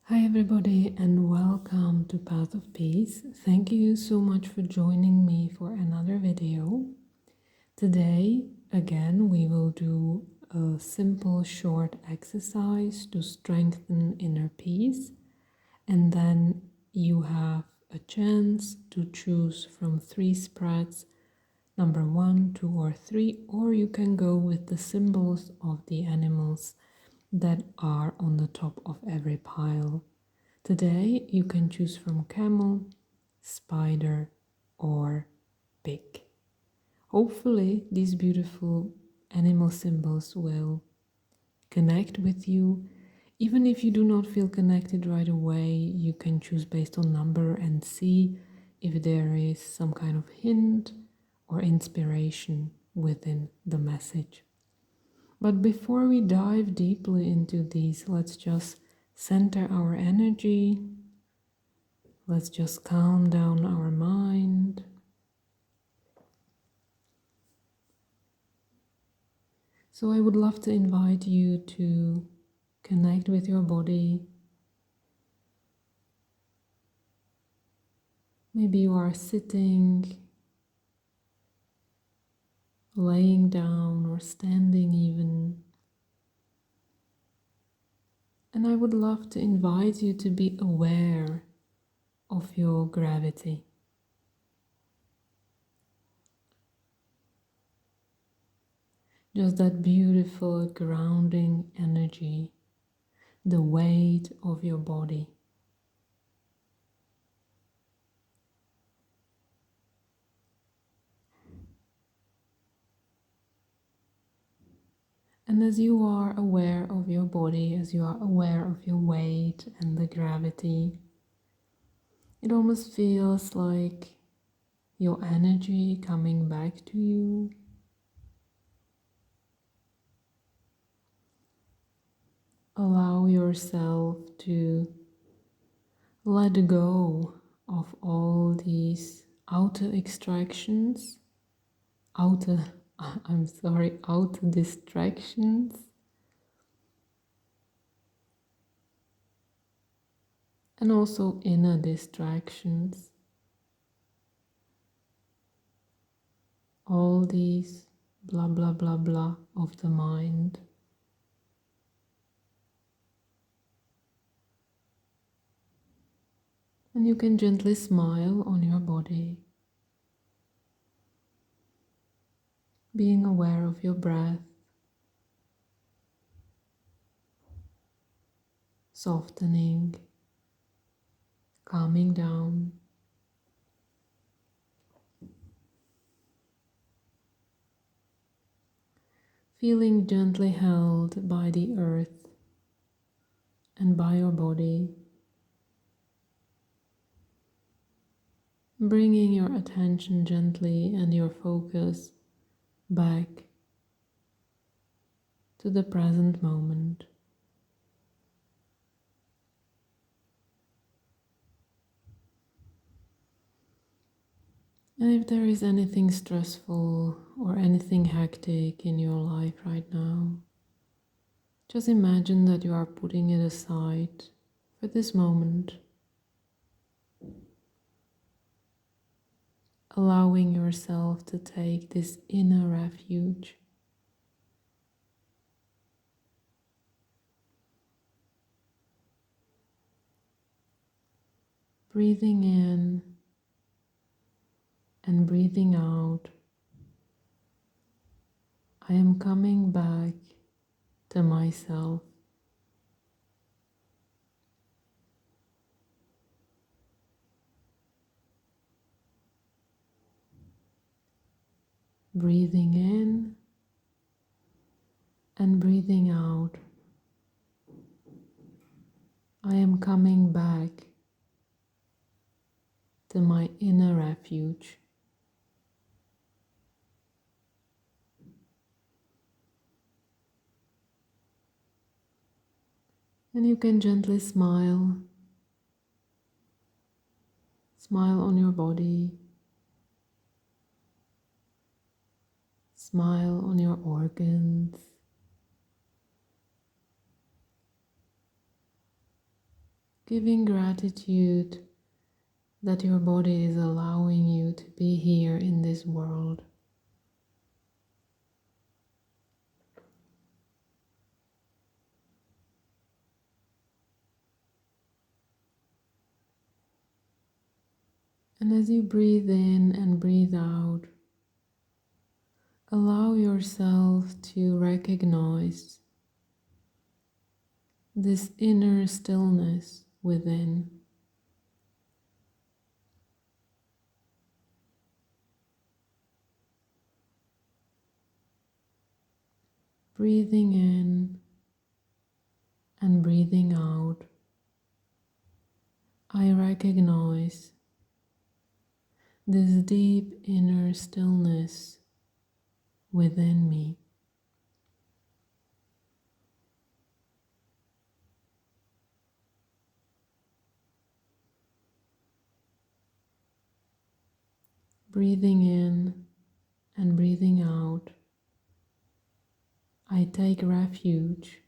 Hi everybody and welcome to Path of Peace. Thank you so much for joining me for another video. Today, again, we will do a simple short exercise to strengthen inner peace, and then you have a chance to choose from 3 spreads, number 1, 2 or 3, or you can go with the symbols of the animals that are on the top of every pile. Today you can choose from camel, spider or pig. Hopefully these beautiful animal symbols will connect with you. Even if you do not feel connected right away, you can choose based on number and see if there is some kind of hint or inspiration within the message. But before we dive deeply into these, let's just center our energy. Let's just calm down our mind. So I would love to invite you to connect with your body. Maybe you are sitting, laying down, or standing even. And I would love to invite you to be aware of your gravity. Just that beautiful grounding energy, the weight of your body. And as you are aware of your body, as you are aware of your weight and the gravity, it almost feels like your energy coming back to you. Allow yourself to let go of all these outer extractions, outer distractions, and also inner distractions. All these blah blah blah blah of the mind. And you can gently smile on your body, being aware of your breath, softening, calming down. Feeling gently held by the earth and by your body. Bringing your attention gently and your focus back to the present moment. And if there is anything stressful or anything hectic in your life right now, just imagine that you are putting it aside for this moment, allowing yourself to take this inner refuge. Breathing in and breathing out. I am coming back to myself. Breathing in and breathing out. I am coming back to my inner refuge. And you can gently smile. Smile on your body. Smile on your organs. giving gratitude that your body is allowing you to be here in this world. And as you breathe in and breathe out, allow yourself to recognize this inner stillness within. Breathing in and breathing out, I recognize this deep inner stillness within me. Breathing in and breathing out, I take refuge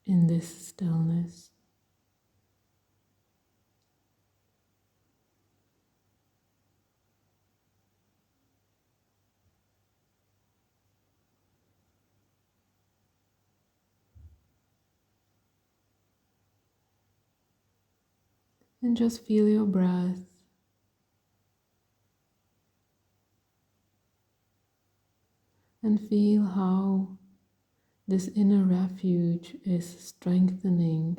in this stillness. And just feel your breath. And feel how this inner refuge is strengthening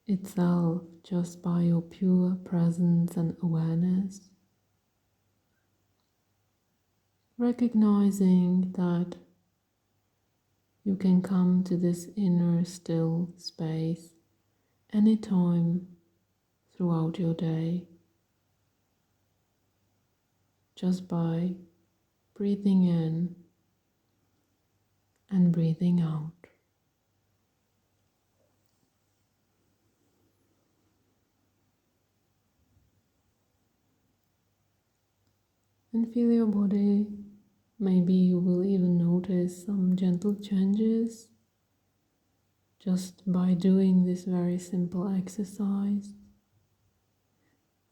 itself just by your pure presence and awareness. Recognizing that you can come to this inner still space anytime throughout your day, just by breathing in and breathing out. And feel your body. Maybe you will even notice some gentle changes just by doing this very simple exercise.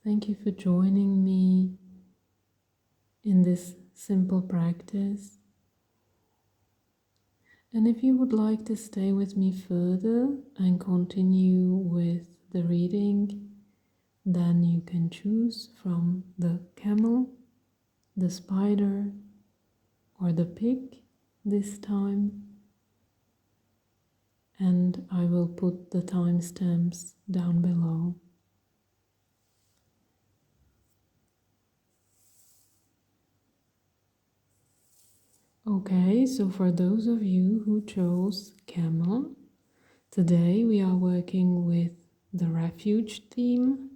Thank you for joining me in this simple practice. And if you would like to stay with me further and continue with the reading, then you can choose from the camel, the spider, or the pig this time. And I will put the timestamps down below. Okay, so for those of you who chose Camel, today we are working with the refuge theme.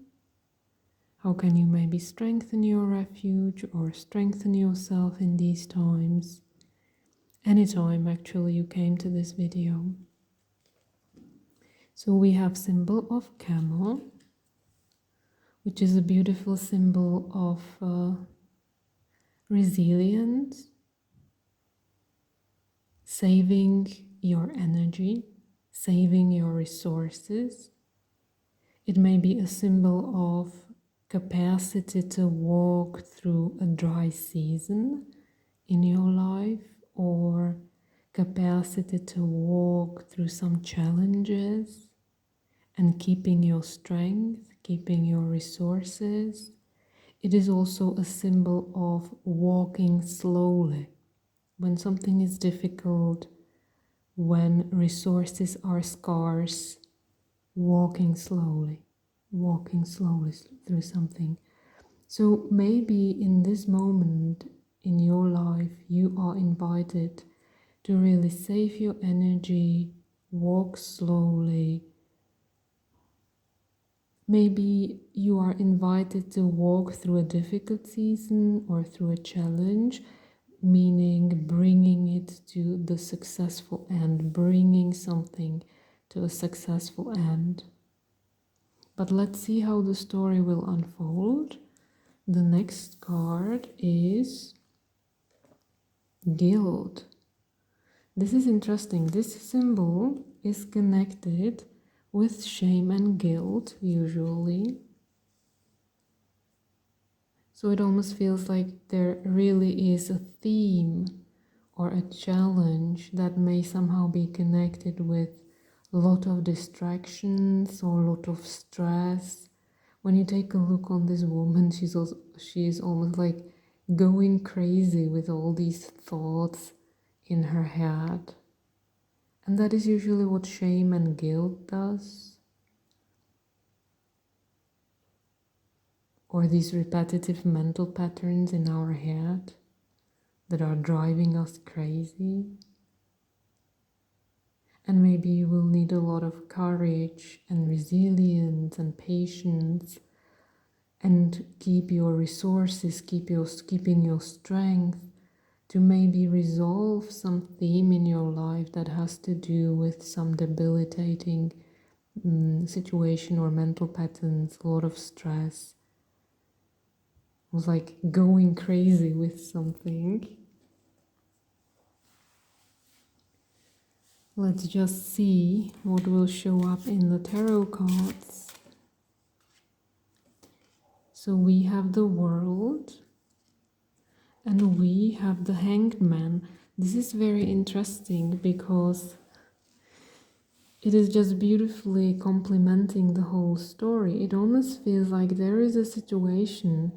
How can you maybe strengthen your refuge or strengthen yourself in these times? Anytime actually you came to this video. So we have symbol of camel, which is a beautiful symbol of resilience, saving your energy, saving your resources. It may be a symbol of capacity to walk through a dry season in your life, or capacity to walk through some challenges and keeping your strength, keeping your resources. It is also a symbol of walking slowly. When something is difficult, when resources are scarce, walking slowly through something. So maybe in this moment in your life, you are invited to really save your energy, walk slowly. Maybe you are invited to walk through a difficult season or through a challenge, meaning bringing it to the successful end, bringing something to a successful end. But let's see how the story will unfold. The next card is guilt. This is interesting. This symbol is connected with shame and guilt, usually. So it almost feels like there really is a theme or a challenge that may somehow be connected with a lot of distractions or a lot of stress. When you take a look on this woman, she's almost like going crazy with all these thoughts in her head. And that is usually what shame and guilt does. Or these repetitive mental patterns in our head that are driving us crazy. And maybe you will need a lot of courage and resilience and patience, and keep your resources, keeping your strength to maybe resolve some theme in your life that has to do with some debilitating situation or mental patterns, a lot of stress. It was like going crazy with something. Let's just see what will show up in the tarot cards. So we have the World and we have the Hanged Man. This is very interesting because it is just beautifully complementing the whole story. It almost feels like there is a situation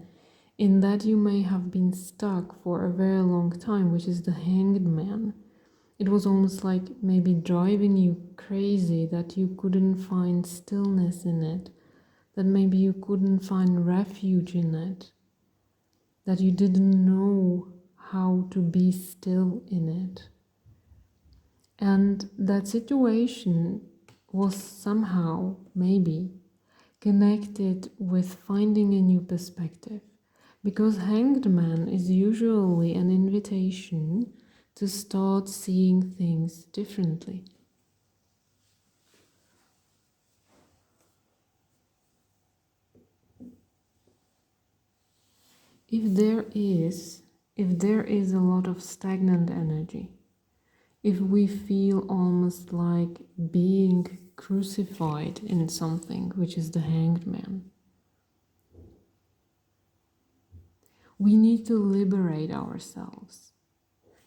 in that you may have been stuck for a very long time, which is the Hanged Man. It was almost like maybe driving you crazy, that you couldn't find stillness in it, that maybe you couldn't find refuge in it, that you didn't know how to be still in it. And that situation was somehow, maybe, connected with finding a new perspective. Because Hanged Man is usually an invitation to start seeing things differently. If there is a lot of stagnant energy, if we feel almost like being crucified in something, which is the Hanged Man, we need to liberate ourselves.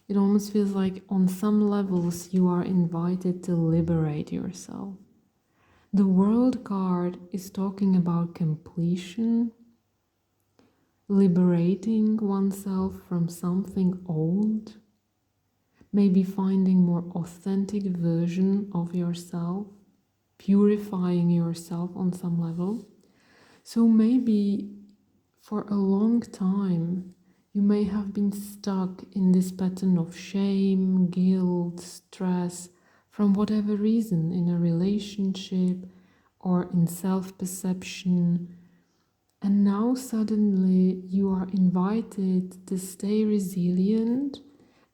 It almost feels like on some levels you are invited to liberate yourself. The World card is talking about completion, liberating oneself from something old, maybe finding more authentic version of yourself, purifying yourself on some level. So maybe for a long time you may have been stuck in this pattern of shame, guilt, stress, from whatever reason, in a relationship or in self-perception. And now suddenly you are invited to stay resilient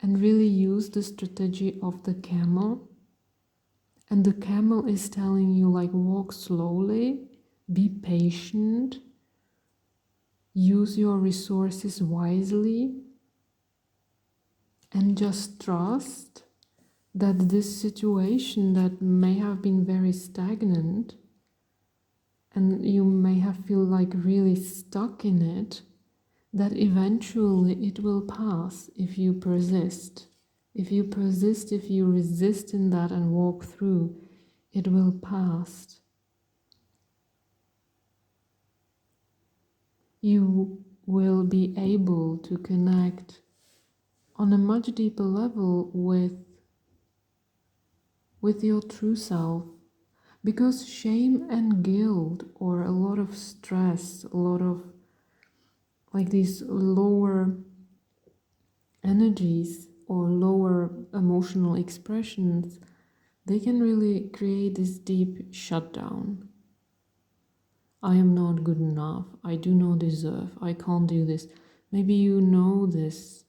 and really use the strategy of the camel. And the camel is telling you, like, walk slowly, be patient, use your resources wisely, and just trust that this situation that may have been very stagnant and you may have feel like really stuck in it, that eventually it will pass if you persist. If you persist, if you resist in that and walk through, it will pass. You will be able to connect on a much deeper level with your true self. Because shame and guilt, or a lot of stress, a lot of like these lower energies or lower emotional expressions, they can really create this deep shutdown. I am not good enough. I do not deserve. I can't do this. Maybe you know this,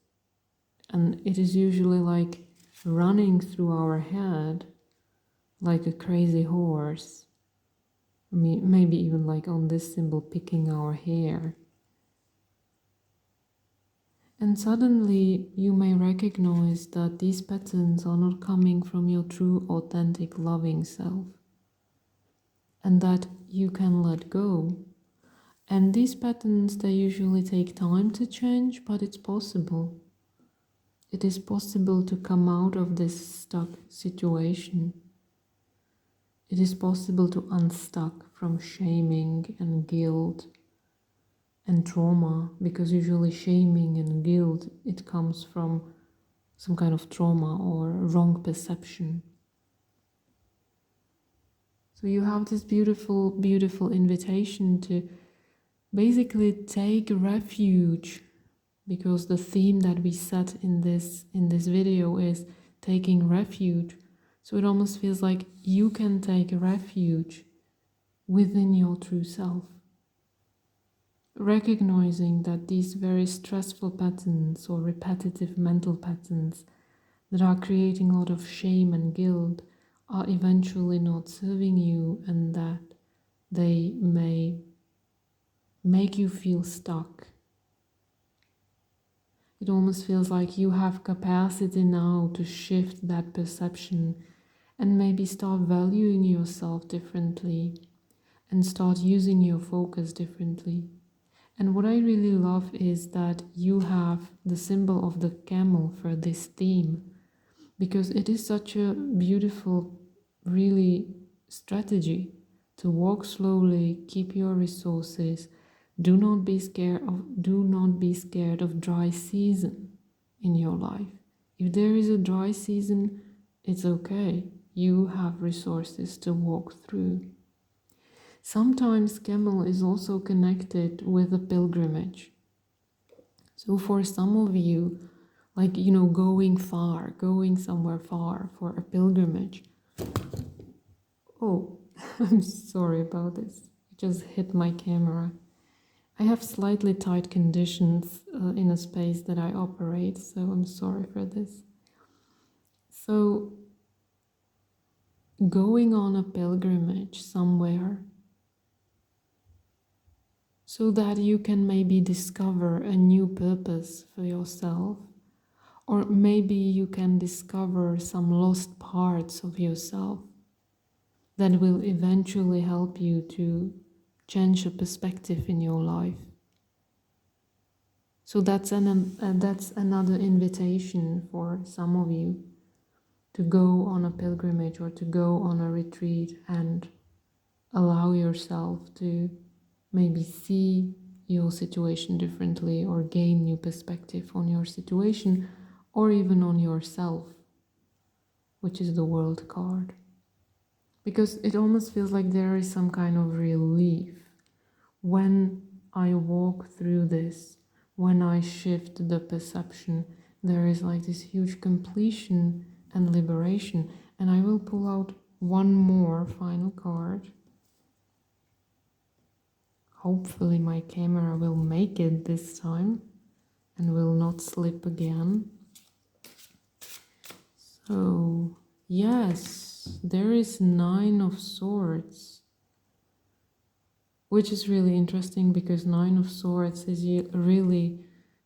and it is usually like running through our head like a crazy horse. I mean, maybe even like on this symbol, picking our hair. And suddenly you may recognize that these patterns are not coming from your true, authentic, loving self, and that you can let go. And these patterns, they usually take time to change, but it's possible. It is possible to come out of this stuck situation. It is possible to unstuck from shaming and guilt and trauma, because usually shaming and guilt, it comes from some kind of trauma or wrong perception. So you have this beautiful, beautiful invitation to basically take refuge, because the theme that we set in this video is taking refuge. So it almost feels like you can take refuge within your true self, recognizing that these very stressful patterns or repetitive mental patterns that are creating a lot of shame and guilt are eventually not serving you, and that they may make you feel stuck. It almost feels like you have capacity now to shift that perception and maybe start valuing yourself differently and start using your focus differently. And what I really love is that you have the symbol of the camel for this theme, because it is such a beautiful, really, strategy to walk slowly, keep your resources. Do not be scared of dry season in your life. If there is a dry season, it's okay. You have resources to walk through. Sometimes camel is also connected with a pilgrimage. So for some of you, like, going far, going somewhere far for a pilgrimage. Oh, I'm sorry about this. It just hit my camera. I have slightly tight conditions in a space that I operate, so I'm sorry for this. So, going on a pilgrimage somewhere so that you can maybe discover a new purpose for yourself, or maybe you can discover some lost parts of yourself that will eventually help you to change a perspective in your life. So that's another invitation for some of you to go on a pilgrimage or to go on a retreat and allow yourself to maybe see your situation differently or gain new perspective on your situation or even on yourself, which is the World card. Because it almost feels like there is some kind of relief when I walk through this, when I shift the perception. There is like this huge completion and liberation. And I will pull out one more final card. Hopefully my camera will make it this time and will not slip again. So, yes, there is 9 of Swords, which is really interesting because 9 of Swords is really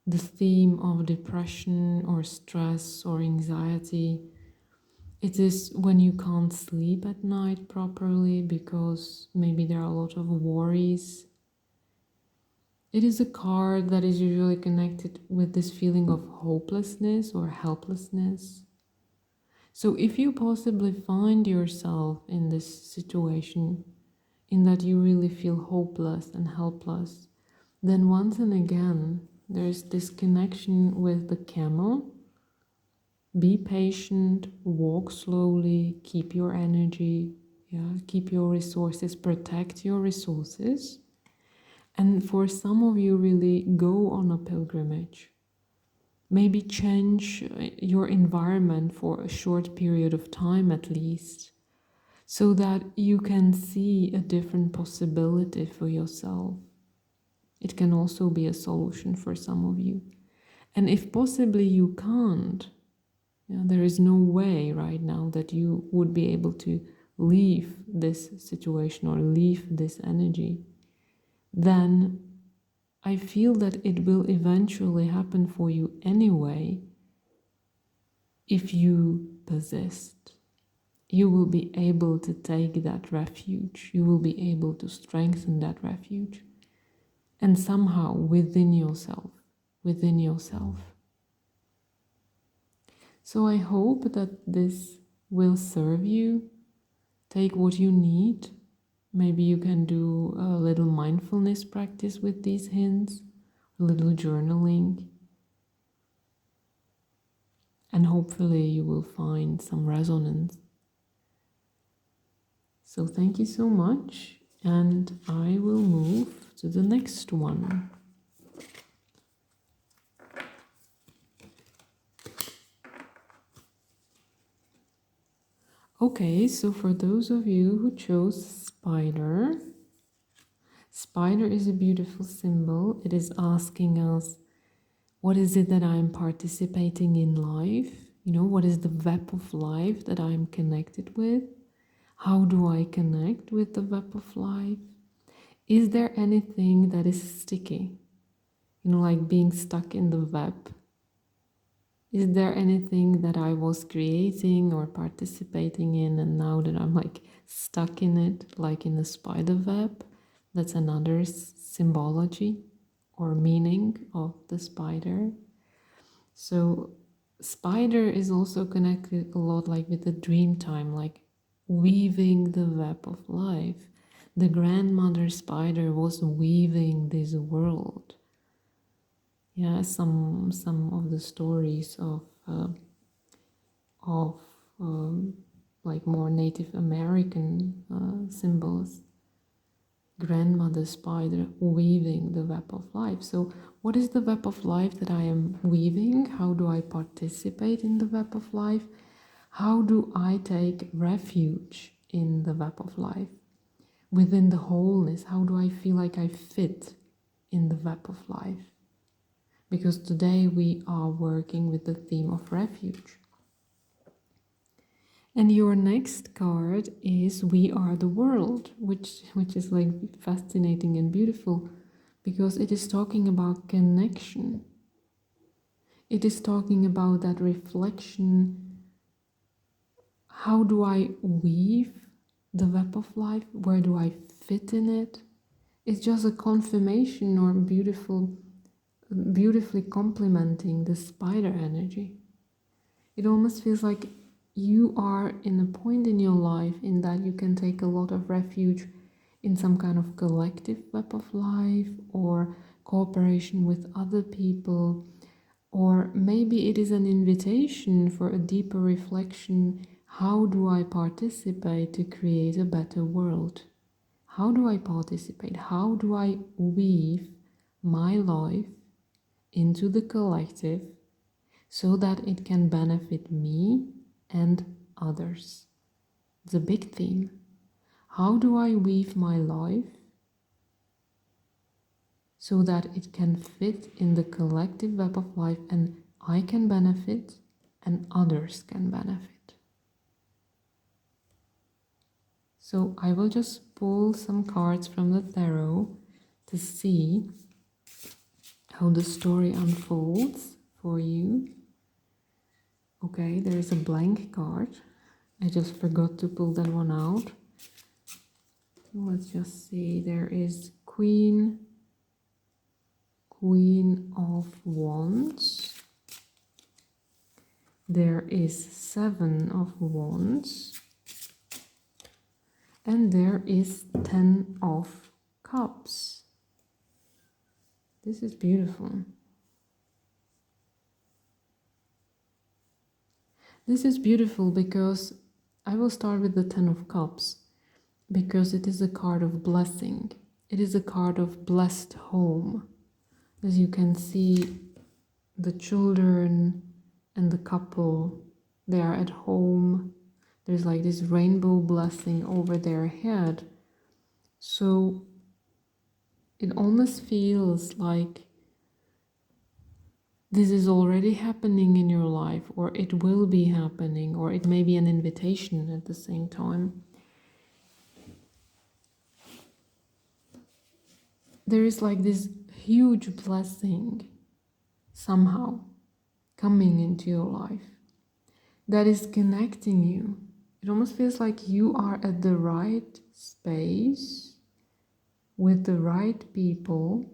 the theme of depression or stress or anxiety. It is when you can't sleep at night properly because maybe there are a lot of worries. It is a card that is usually connected with this feeling of hopelessness or helplessness. So if you possibly find yourself in this situation, in that you really feel hopeless and helpless, then once and again, there's this connection with the camel. Be patient, walk slowly, keep your energy, keep your resources, protect your resources. And for some of you, really go on a pilgrimage. Maybe change your environment for a short period of time at least, so that you can see a different possibility for yourself. It can also be a solution for some of you. And if possibly you can't, there is no way right now that you would be able to leave this situation or leave this energy, then I feel that it will eventually happen for you anyway if you persist. You will be able to take that refuge. You will be able to strengthen that refuge. And somehow within yourself. So I hope that this will serve you. Take what you need. Maybe you can do a little mindfulness practice with these hints, a little journaling, and hopefully you will find some resonance. So thank you so much, and I will move to the next one. Okay, so for those of you who chose spider, spider is a beautiful symbol. It is asking us, what is it that I'm participating in life? You know, what is the web of life that I'm connected with? How do I connect with the web of life? Is there anything that is sticky? You know, like being stuck in the web. Is there anything that I was creating or participating in, and now that I'm like stuck in it, like in a spider web? That's another symbology or meaning of the spider. So spider is also connected a lot like with the dream time, like weaving the web of life. The grandmother spider was weaving this world. Yeah, some of the stories of like more Native American symbols. Grandmother spider weaving the web of life. So what is the web of life that I am weaving? How do I participate in the web of life? How do I take refuge in the web of life? Within the wholeness, how do I feel like I fit in the web of life? Because today we are working with the theme of refuge. And your next card is We Are the World, which is like fascinating and beautiful because it is talking about connection. It is talking about that reflection. How do I weave the web of life? Where do I fit in it? It's just a confirmation or beautifully complementing the spider energy. It almost feels like you are in a point in your life in that you can take a lot of refuge in some kind of collective web of life or cooperation with other people, or maybe it is an invitation for a deeper reflection. How do I participate to create a better world? How do I participate? How do I weave my life into the collective so that it can benefit me and others? It's a big theme. How do I weave my life so that it can fit in the collective web of life and I can benefit and others can benefit? So I will just pull some cards from the tarot to see how the story unfolds for you. Okay, there is a blank card. I just forgot to pull that one out. Let's just see. There is Queen of Wands. There is Seven of Wands. And there is 10 of Cups. This is beautiful. This is beautiful because I will start with the 10 of Cups because it is a card of blessing. It is a card of blessed home. As you can see, the children and the couple, they are at home. There's like this rainbow blessing over their head. So it almost feels like this is already happening in your life, or it will be happening, or it may be an invitation at the same time. There is like this huge blessing somehow coming into your life that is connecting you. It almost feels like you are at the right space with the right people.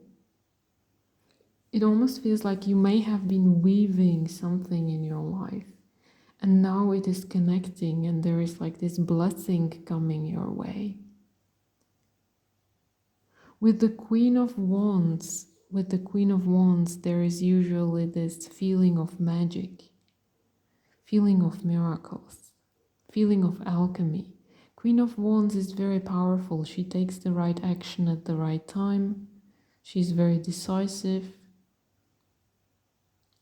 It almost feels like you may have been weaving something in your life, and now it is connecting, and there is like this blessing coming your way. With the Queen of Wands, there is usually this feeling of magic, feeling of miracles, feeling of alchemy. Queen of Wands is very powerful. She takes the right action at the right time. She's very decisive.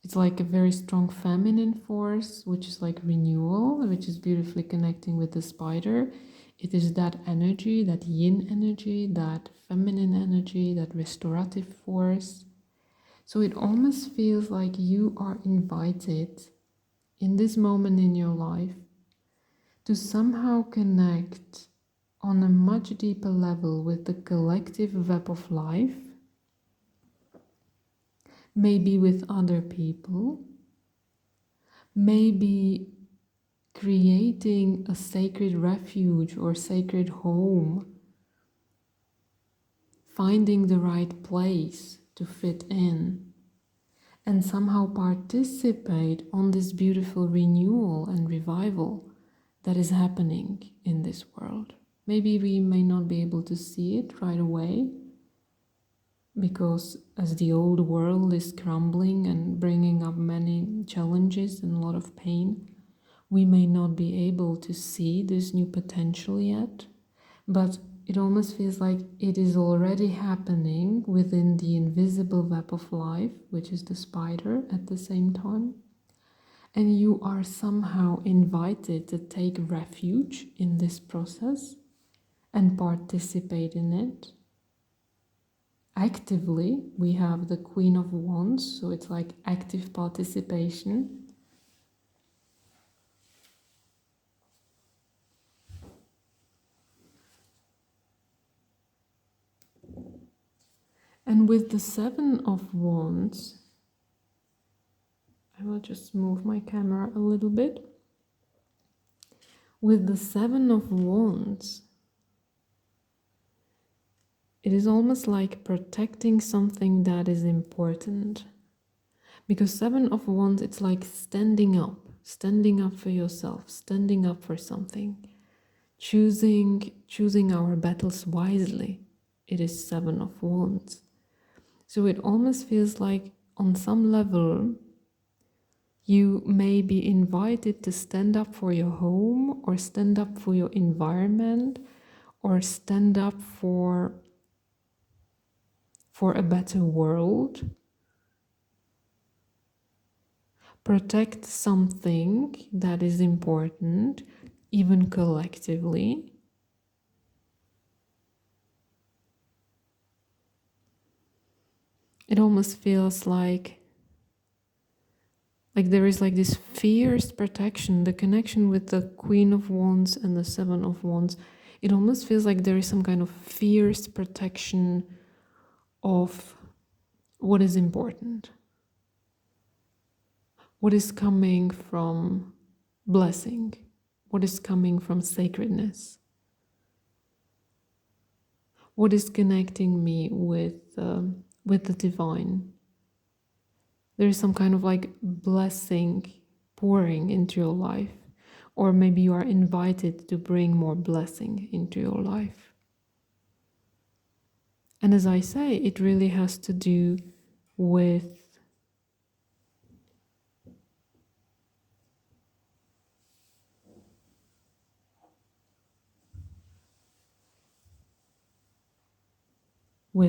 It's like a very strong feminine force, which is like renewal, which is beautifully connecting with the spider. It is that energy, that yin energy, that feminine energy, that restorative force. So it almost feels like you are invited in this moment in your life to somehow connect on a much deeper level with the collective web of life, maybe with other people, maybe creating a sacred refuge or sacred home, finding the right place to fit in, and somehow participate on this beautiful renewal and revival that is happening in this world. Maybe we may not be able to see it right away, because as the old world is crumbling and bringing up many challenges and a lot of pain, we may not be able to see this new potential yet, but it almost feels like it is already happening within the invisible web of life, which is the spider at the same time. And you are somehow invited to take refuge in this process and participate in it. Actively, we have the Queen of Wands, so it's like active participation. And with the Seven of Wands, I will just move my camera a little bit. With the Seven of Wands, it is almost like protecting something that is important. Because Seven of Wands, it's like standing up for yourself, standing up for something, choosing our battles wisely. It is Seven of Wands. So it almost feels like on some level, you may be invited to stand up for your home, or stand up for your environment, or stand up for a better world. Protect something that is important, even collectively. It almost feels like there is like this fierce protection, the connection with the Queen of Wands and the Seven of Wands. It almost feels like there is some kind of fierce protection of what is important, what is coming from blessing, what is coming from sacredness, what is connecting me with the divine. There is some kind of like blessing pouring into your life, or maybe you are invited to bring more blessing into your life. And as I say, it really has to do with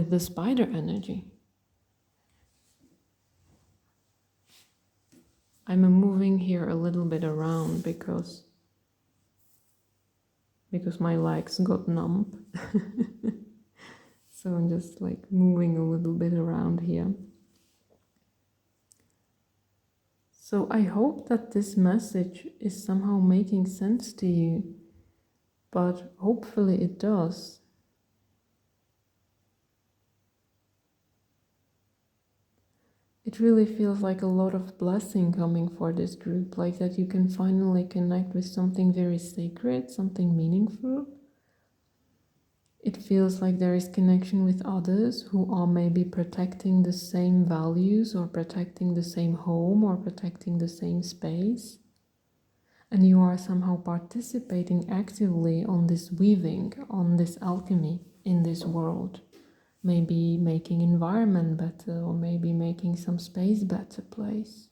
the spider energy. I'm moving here a little bit around because my legs got numb. So I'm just like moving a little bit around here. So I hope that this message is somehow making sense to you, but hopefully it does. It really feels like a lot of blessing coming for this group, like that you can finally connect with something very sacred, something meaningful. It feels like there is connection with others who are maybe protecting the same values or protecting the same home or protecting the same space. And you are somehow participating actively on this weaving, on this alchemy in this world. Maybe making environment better, or maybe making some space better place.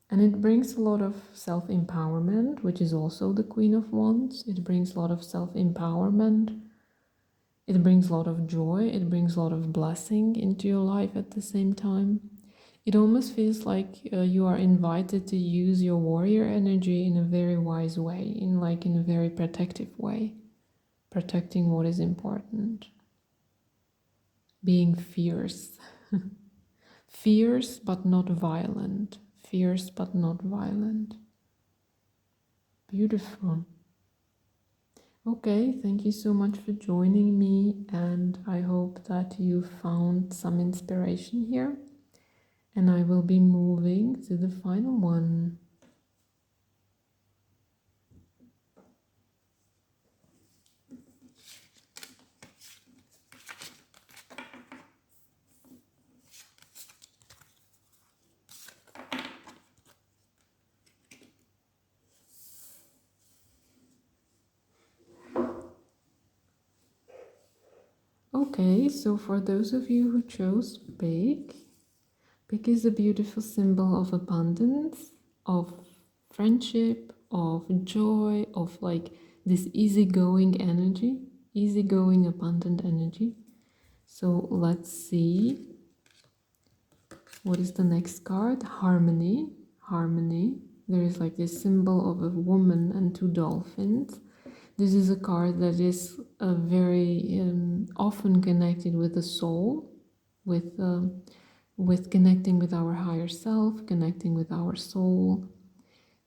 And it brings a lot of self-empowerment, which is also the Queen of Wands. It brings a lot of self-empowerment. It brings a lot of joy. It brings a lot of blessing into your life at the same time. It almost feels like you are invited to use your warrior energy in a very wise way, in a very protective way, protecting what is important. Being fierce. Fierce but not violent. Fierce but not violent. Beautiful. Okay, thank you so much for joining me, and I hope that you found some inspiration here. And I will be moving to the final one. Okay, so for those of you who chose pig, pig is a beautiful symbol of abundance, of friendship, of joy, of this easygoing energy, easygoing, abundant energy. So let's see, what is the next card? Harmony. Harmony. There is this symbol of a woman and two dolphins. This is a card that is very often connected with the soul, with connecting with our higher self, connecting with our soul.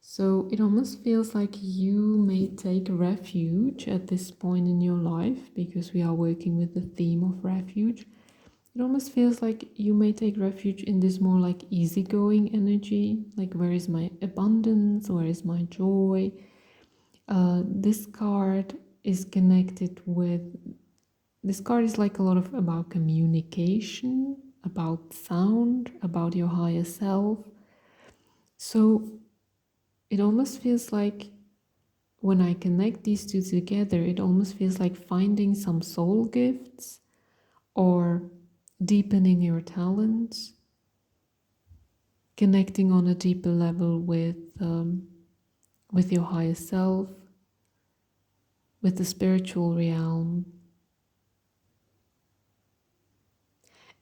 So it almost feels like you may take refuge at this point in your life, because we are working with the theme of refuge. It almost feels like you may take refuge in this more easygoing energy, where is my abundance, where is my joy? This card is connected with, this card is a lot of about communication, about sound, about your higher self. So it almost feels like when I connect these two together, it almost feels like finding some soul gifts or deepening your talents, connecting on a deeper level with your higher self, with the spiritual realm.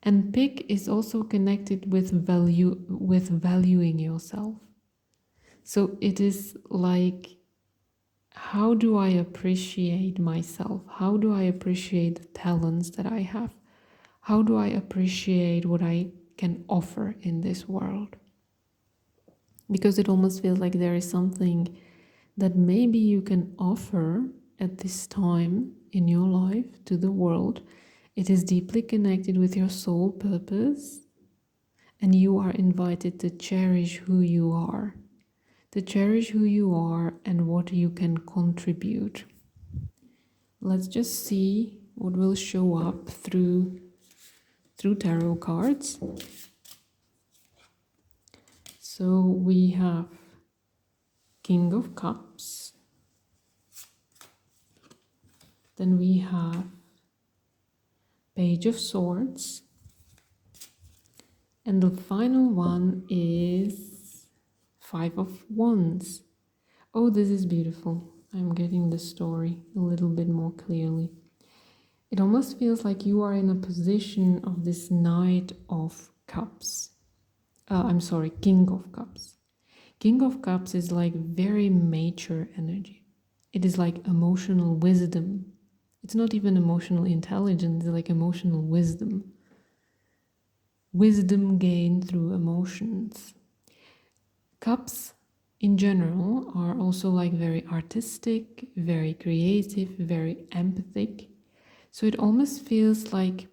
And pig is also connected with valuing yourself. So it is how do I appreciate myself? How do I appreciate the talents that I have? How do I appreciate what I can offer in this world? Because it almost feels like there is something that maybe you can offer at this time in your life to the world. It is deeply connected with your soul purpose, and you are invited to cherish who you are, and what you can contribute. Let's just see what will show up through tarot cards. So we have King of Cups. Then we have Page of Swords. And the final one is Five of Wands. Oh, this is beautiful. I'm getting the story a little bit more clearly. It almost feels like you are in a position of this Knight of Cups. King of Cups. King of Cups is very mature energy. It is emotional wisdom. It's not even emotional intelligence, it's emotional wisdom. Wisdom gained through emotions. Cups in general are also very artistic, very creative, very empathic. So it almost feels like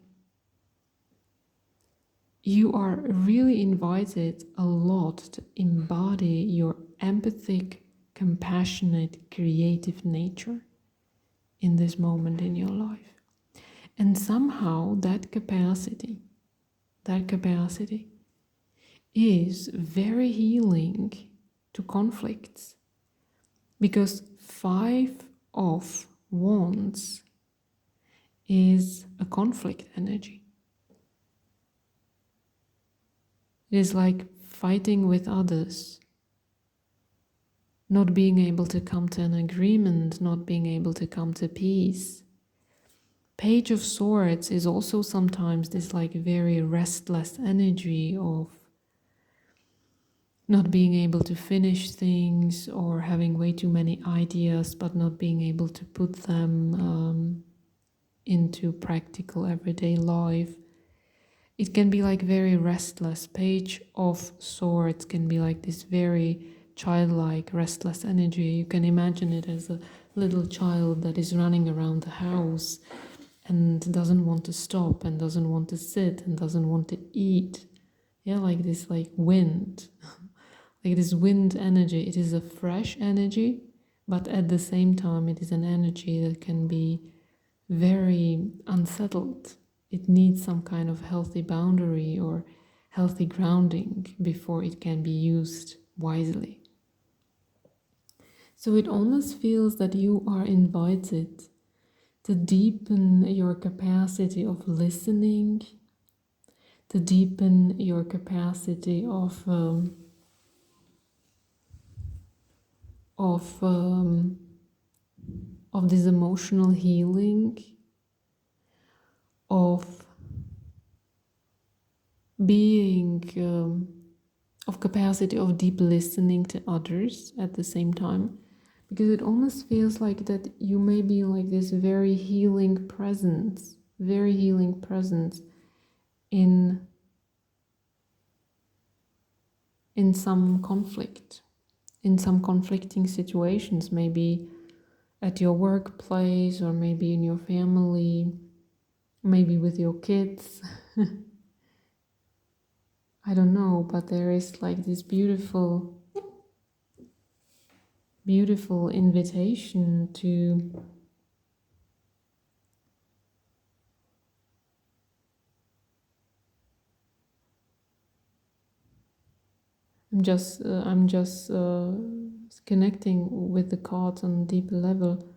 you are really invited a lot to embody your empathic, compassionate, creative nature in this moment in your life. And somehow that capacity is very healing to conflicts, because 5 of Wands is a conflict energy. It is like fighting with others, not being able to come to an agreement, not being able to come to peace. Page of Swords is also sometimes this like very restless energy of not being able to finish things, or having way too many ideas but not being able to put them into practical everyday life. It can be like very restless. Page of Swords can be like this very childlike, restless energy. You can imagine it as a little child that is running around the house and doesn't want to stop and doesn't want to sit and doesn't want to eat. Yeah, like this like wind. Like this wind energy. It is a fresh energy, but at the same time it is an energy that can be very unsettled. It needs some kind of healthy boundary or healthy grounding before it can be used wisely. So it almost feels that you are invited to deepen your capacity of listening, to deepen your capacity of this emotional healing, of being of capacity of deep listening to others at the same time, because it almost feels like that you may be like this very healing presence in some conflict, in some conflicting situations, maybe at your workplace, or maybe in your family, maybe with your kids. I don't know, but there is like this beautiful invitation to I'm just connecting with the cards on a deeper level,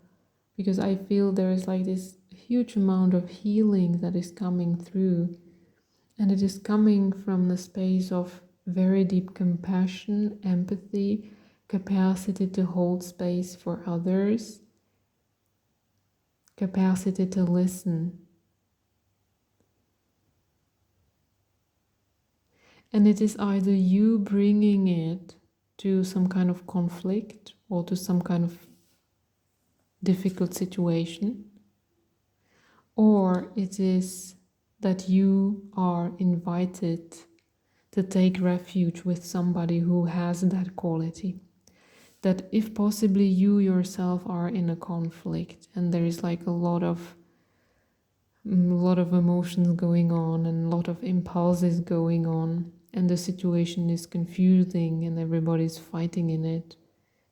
because I feel there is like this huge amount of healing that is coming through, and it is coming from the space of very deep compassion, empathy, capacity to hold space for others, capacity to listen. And it is either you bringing it to some kind of conflict or to some kind of difficult situation, or it is that you are invited to take refuge with somebody who has that quality. That if possibly you yourself are in a conflict and there is like a lot of emotions going on and a lot of impulses going on, and the situation is confusing and everybody's fighting in it,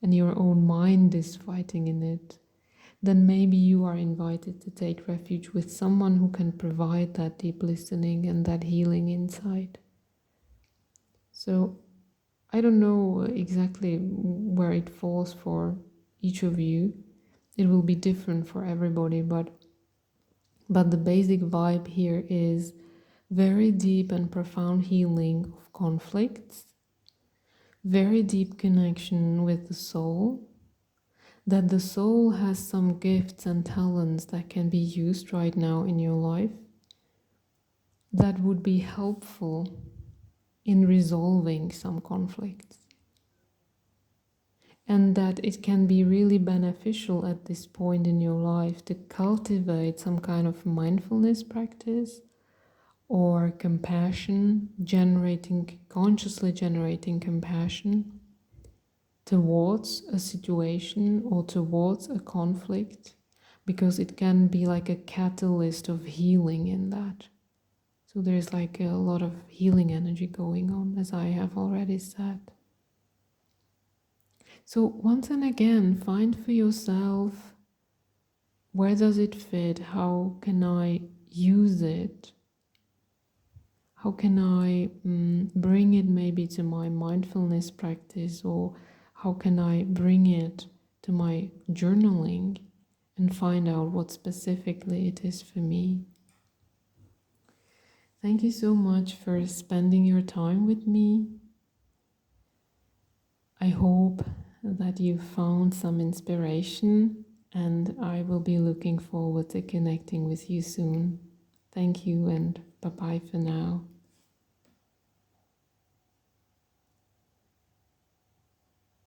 and your own mind is fighting in it, then maybe you are invited to take refuge with someone who can provide that deep listening and that healing insight. So I don't know exactly where it falls for each of you. It will be different for everybody, but the basic vibe here is very deep and profound healing of conflicts, very deep connection with the soul, that the soul has some gifts and talents that can be used right now in your life that would be helpful in resolving some conflicts. And that it can be really beneficial at this point in your life to cultivate some kind of mindfulness practice or compassion, consciously generating compassion towards a situation or towards a conflict, because it can be like a catalyst of healing in that. So there's like a lot of healing energy going on, as I have already said. So once and again, find for yourself, where does it fit? How can I use it? How can I bring it maybe to my mindfulness practice, or how can I bring it to my journaling and find out what specifically it is for me? Thank you so much for spending your time with me. I hope that you found some inspiration, and I will be looking forward to connecting with you soon. Thank you, and bye-bye for now.